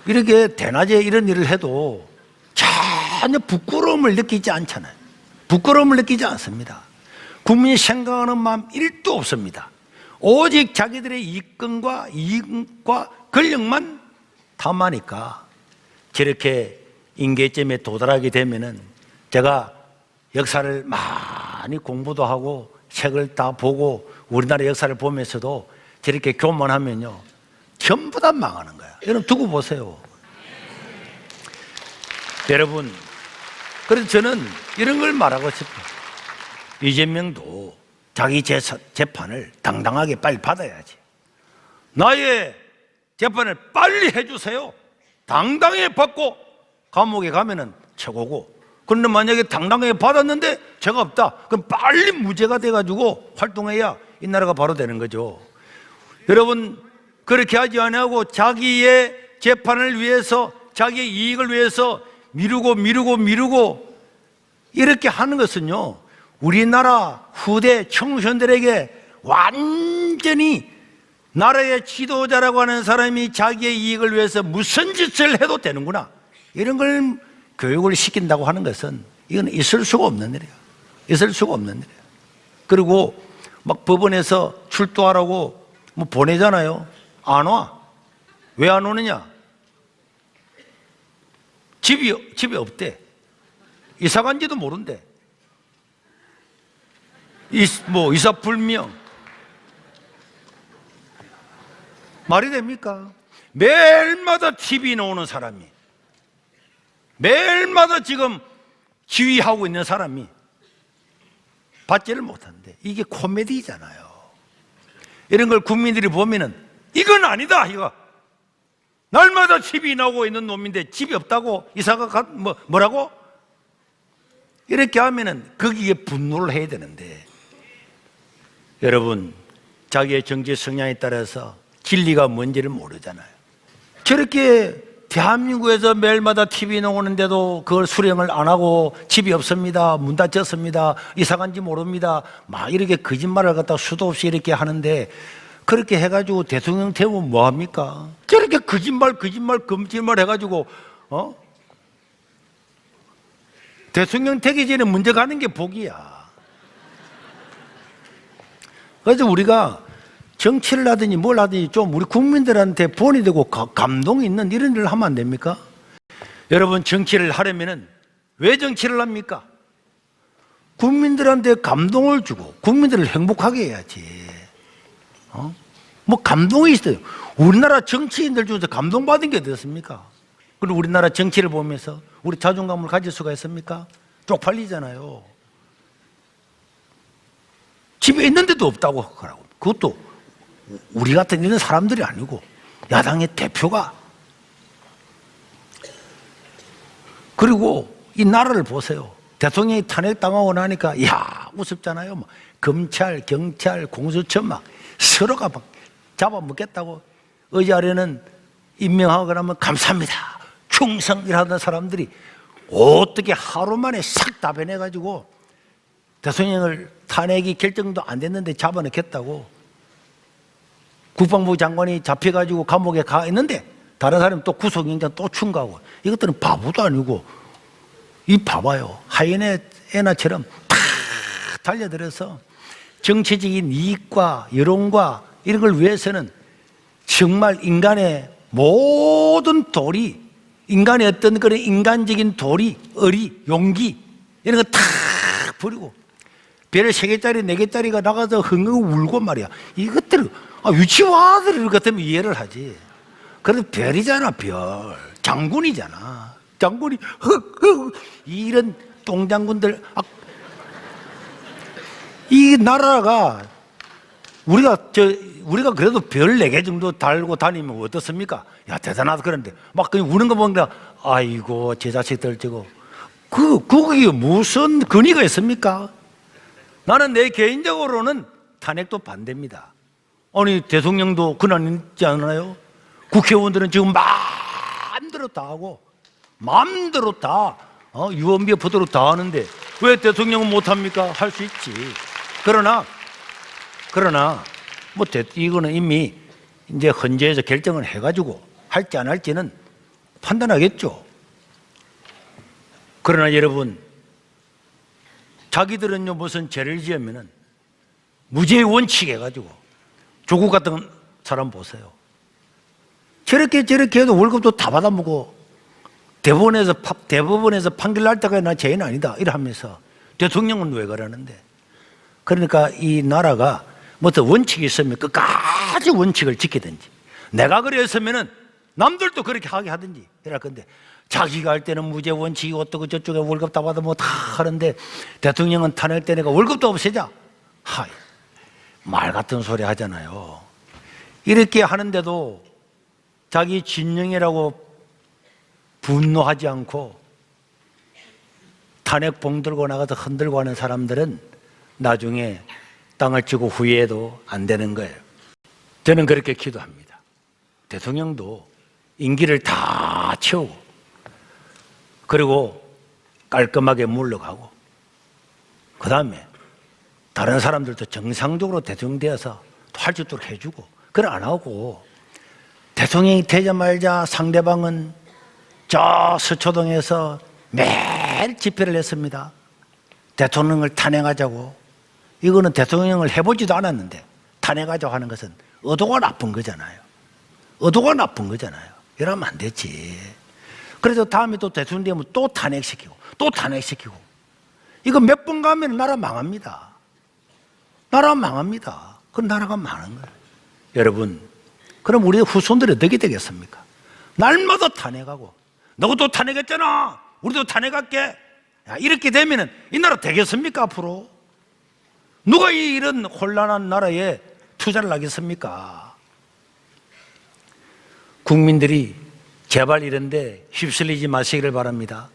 이렇게 대낮에 이런 일을 해도 전혀 부끄러움을 느끼지 않잖아요. 부끄러움을 느끼지 않습니다. 국민이 생각하는 마음 1도 없습니다. 오직 자기들의 이익과 권력만 탐하니까 저렇게 임계점에 도달하게 되면은, 제가 역사를 많이 공부도 하고 책을 다 보고 우리나라 역사를 보면서도 저렇게 교만하면요 전부 다 망하는 거야. 여러분 두고 보세요. 여러분, 그래서 저는 이런 걸 말하고 싶어요. 이재명도 자기 재판을 당당하게 빨리 받아야지. 나의 재판을 빨리 해주세요. 당당히 받고 감옥에 가면은 최고고, 그런데 만약에 당당하게 받았는데 죄가 없다, 그럼 빨리 무죄가 돼가지고 활동해야 이 나라가 바로 되는 거죠. 여러분, 그렇게 하지 않고 자기의 재판을 위해서, 자기의 이익을 위해서 미루고 이렇게 하는 것은요, 우리나라 후대 청소년들에게 완전히 나라의 지도자라고 하는 사람이 자기의 이익을 위해서 무슨 짓을 해도 되는구나, 이런 걸 교육을 시킨다고 하는 것은 이건 있을 수가 없는 일이에요. 있을 수가 없는 일이에요. 그리고 막 법원에서 출두하라고 뭐 보내잖아요. 안 와. 왜 안 오느냐? 집이 없대. 이사 간지도 모른대. 이사 불명. 말이 됩니까? 매일마다 TV 나오는 사람이, 매일마다 지금 지휘하고 있는 사람이 받지를 못한대. 이게 코미디잖아요. 이런 걸 국민들이 보면은 이건 아니다, 이거. 날마다 집이 나오고 있는 놈인데 집이 없다고 이사가 뭐라고? 이렇게 하면은 거기에 분노를 해야 되는데, 여러분, 자기의 정치 성향에 따라서 진리가 뭔지를 모르잖아요. 저렇게 대한민국에서 매일마다 TV 나오는데도 그걸 수령을 안 하고 집이 없습니다, 문 닫혔습니다, 이사 간지 모릅니다, 막 이렇게 거짓말을 갖다 수도 없이 이렇게 하는데, 그렇게 해가지고 대통령 되면 뭐합니까? 저렇게 거짓말 해가지고 대통령 되기 전에 먼저 가는 게 복이야. 그래서 우리가 정치를 하든지 뭘 하든지 좀 우리 국민들한테 본이 되고 감동이 있는 이런 일을 하면 안 됩니까? 여러분, 정치를 하려면은 왜 정치를 합니까? 국민들한테 감동을 주고 국민들을 행복하게 해야지. 뭐 감동이 있어요. 우리나라 정치인들 중에서 감동받은 게 어떻습니까? 그리고 우리나라 정치를 보면서 우리 자존감을 가질 수가 있습니까? 쪽팔리잖아요. 집에 있는데도 없다고 하라고. 그것도 우리 같은 이런 사람들이 아니고 야당의 대표가. 그리고 이 나라를 보세요. 대통령이 탄핵당하고 나니까 우습잖아요. 막 검찰, 경찰, 공수처 막 서로가 막 잡아먹겠다고. 의자리는 임명하고 그러면 감사합니다, 충성이라는 사람들이 어떻게 하루 만에 싹 다 변해가지고 대통령을 탄핵이 결정도 안 됐는데 잡아넣겠다고. 국방부 장관이 잡혀가지고 감옥에 가 있는데 다른 사람이 또 구속영장 또 충고하고. 이것들은 바보도 아니고, 이 봐봐요, 하이에나 애나처럼 탁 달려들어서 정치적인 이익과 여론과 이런 걸 위해서는 정말 인간의 모든 도리, 인간의 어떤 그런 인간적인 도리, 의리, 용기 이런 거 탁 버리고 별 3개짜리 4개짜리가 나가서 흥흥 울고 말이야. 이것들 유치원 아들 같으면 이해를 하지. 그래도 별이잖아, 별. 장군이잖아. 장군이 이런 똥장군들. 이 나라가 우리가 그래도 별 4개 정도 달고 다니면 어떻습니까? 야, 대단하다. 그런데 막 그냥 우는 거 보니까 아이고 제 자식들 저거 그게 무슨 근위가 있습니까? 나는 내 개인적으로는 탄핵도 반대입니다. 아니, 대통령도 근한 있지 않나요? 국회의원들은 지금 마음대로 다 하고 마음대로 다 유언비어 부도로 다 하는데 왜 대통령은 못합니까? 할 수 있지. 그러나 뭐 이거는 이미 이제 헌재에서 결정을 해가지고 할지 안 할지는 판단하겠죠. 그러나 여러분, 자기들은요 무슨 죄를 지으면은 무죄의 원칙 해가지고 조국 같은 사람 보세요. 저렇게 해도 월급도 다 받아먹고 대법원에서 판결 날 때까지 나 죄인 아니다 이러면서 대통령은 왜 그러는데? 그러니까 이 나라가 무슨 원칙이 있으면 끝까지 원칙을 지키든지, 내가 그랬으면은 남들도 그렇게 하게 하든지 이럴 건데, 자기가 할 때는 무죄 원칙이 어떻고 저쪽에 월급 다 받아 뭐 다 하는데 대통령은 탄핵 때니까 월급도 없애자. 하이, 말 같은 소리 하잖아요. 이렇게 하는데도 자기 진영이라고 분노하지 않고 탄핵봉 들고 나가서 흔들고 하는 사람들은 나중에 땅을 치고 후회해도 안 되는 거예요. 저는 그렇게 기도합니다. 대통령도 임기를 다 채우고 그리고 깔끔하게 물러가고 그 다음에 다른 사람들도 정상적으로 대통령 되어서 할 수 있도록 해주고, 그걸 안 하고 대통령이 되자마자 상대방은 저 서초동에서 매일 집회를 했습니다. 대통령을 탄핵하자고. 이거는 대통령을 해보지도 않았는데 탄핵하자고 하는 것은 의도가 나쁜 거잖아요. 의도가 나쁜 거잖아요. 이러면 안 되지. 그래서 다음에 또 대통령 되면 또 탄핵시키고 또 탄핵시키고, 이거 몇 번 가면 나라 망합니다. 나라 망합니다. 그럼 나라가 망하는 거예요. 여러분, 그럼 우리 후손들이 어떻게 되겠습니까? 날마다 탄핵하고, 너도 탄핵했잖아, 우리도 탄핵할게, 이렇게 되면 이 나라 되겠습니까? 앞으로 누가 이런 혼란한 나라에 투자를 하겠습니까? 국민들이 제발 이런데 휩쓸리지 마시기를 바랍니다.